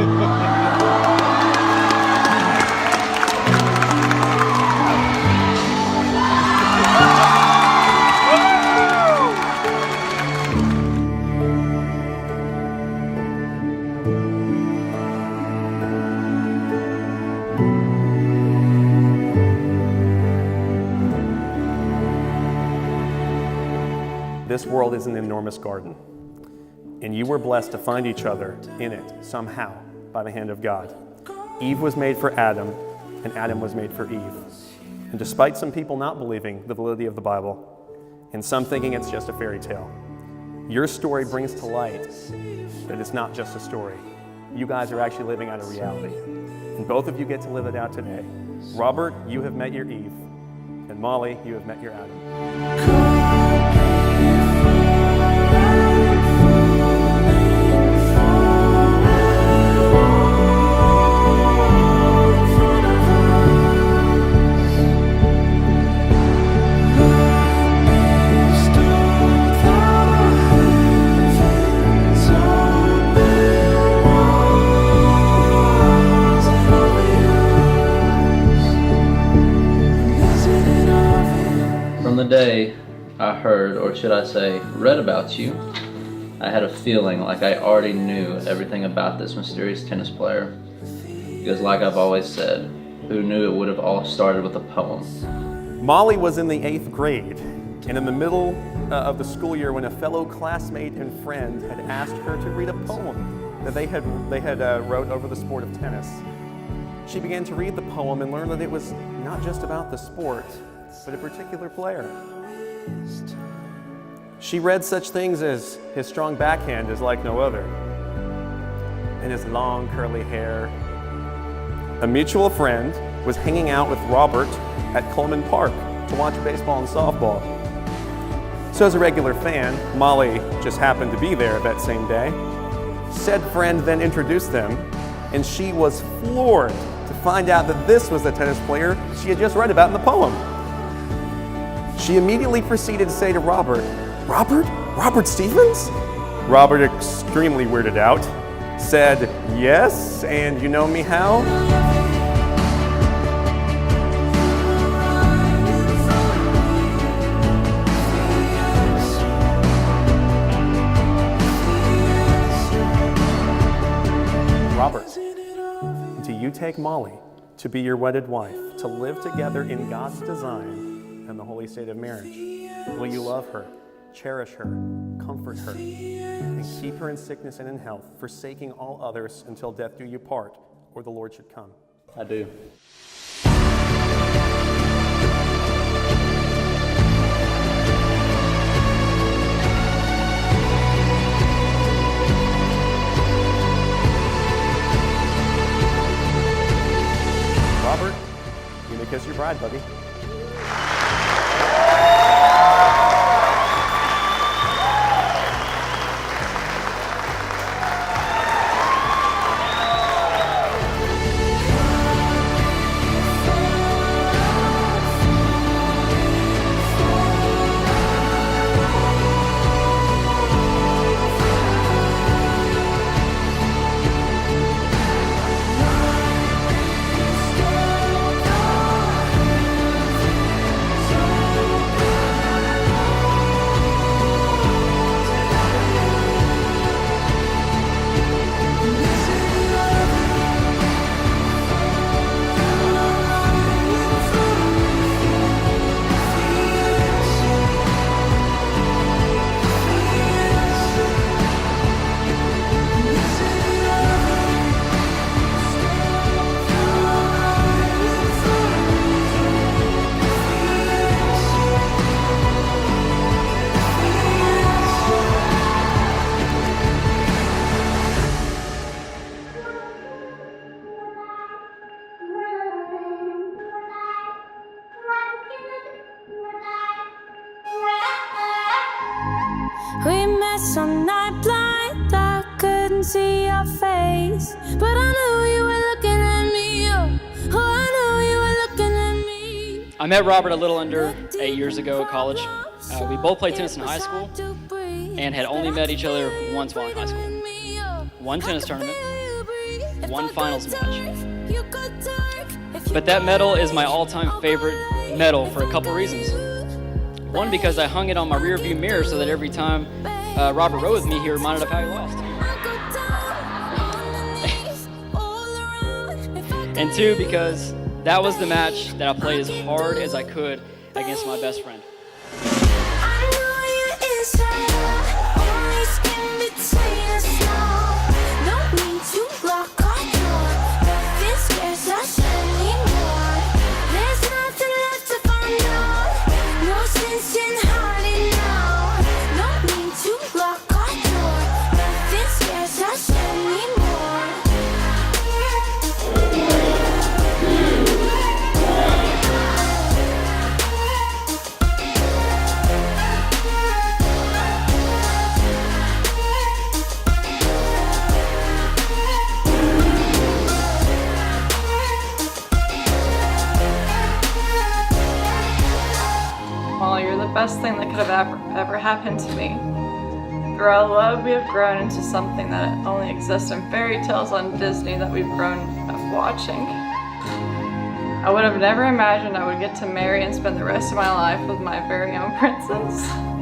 This world is an enormous garden, and you were blessed to find each other in it somehow by the hand of God. Eve was made for Adam, and Adam was made for Eve. And despite some people not believing the validity of the Bible, and some thinking it's just a fairy tale, your story brings to light that it's not just a story. You guys are actually living out a reality, and both of you get to live it out today. Robert, you have met your Eve, and Molly, you have met your Adam. From the day I heard, or should I say, read about you, I had a feeling like I already knew everything about this mysterious tennis player. Because like I've always said, who knew it would have all started with a poem? Molly was in the 8th grade, and in the middle of the school year when a fellow classmate and friend had asked her to read a poem that they had wrote over the sport of tennis. She began to read the poem and learned that it was not just about the sport, but a particular player. She read such things as his strong backhand is like no other, and his long curly hair. A mutual friend was hanging out with Robert at Coleman Park to watch baseball and softball. So as a regular fan, Molly just happened to be there that same day. Said friend then introduced them, and she was floored to find out that this was the tennis player she had just read about in the poem. She immediately proceeded to say to Robert, Robert Stevens? Robert, extremely weirded out, said, yes, and you know me how? Robert, do you take Molly to be your wedded wife, to live together in God's design and the holy state of marriage? Will you love her, cherish her, comfort her, and keep her in sickness and in health, forsaking all others until death do you part, or the Lord should come? I do. Robert, you may kiss your bride, buddy. We met some night blind, I couldn't see your face, but I knew you were looking at me, oh, I knew you were looking at me. I met Robert a little under 8 years ago at college. We both played tennis in high school and had only met each other once while in high school. One tennis tournament, one finals match. But that medal is my all-time favorite medal for a couple reasons. One, because I hung it on my rear view mirror so that every time Robert rode with me, he reminded of how he lost. And two, because that was the match that I played as hard as I could against my best friend. You're the best thing that could have ever happened to me. Through our love, we have grown into something that only exists in fairy tales on Disney that we've grown up watching. I would have never imagined I would get to marry and spend the rest of my life with my very own princess.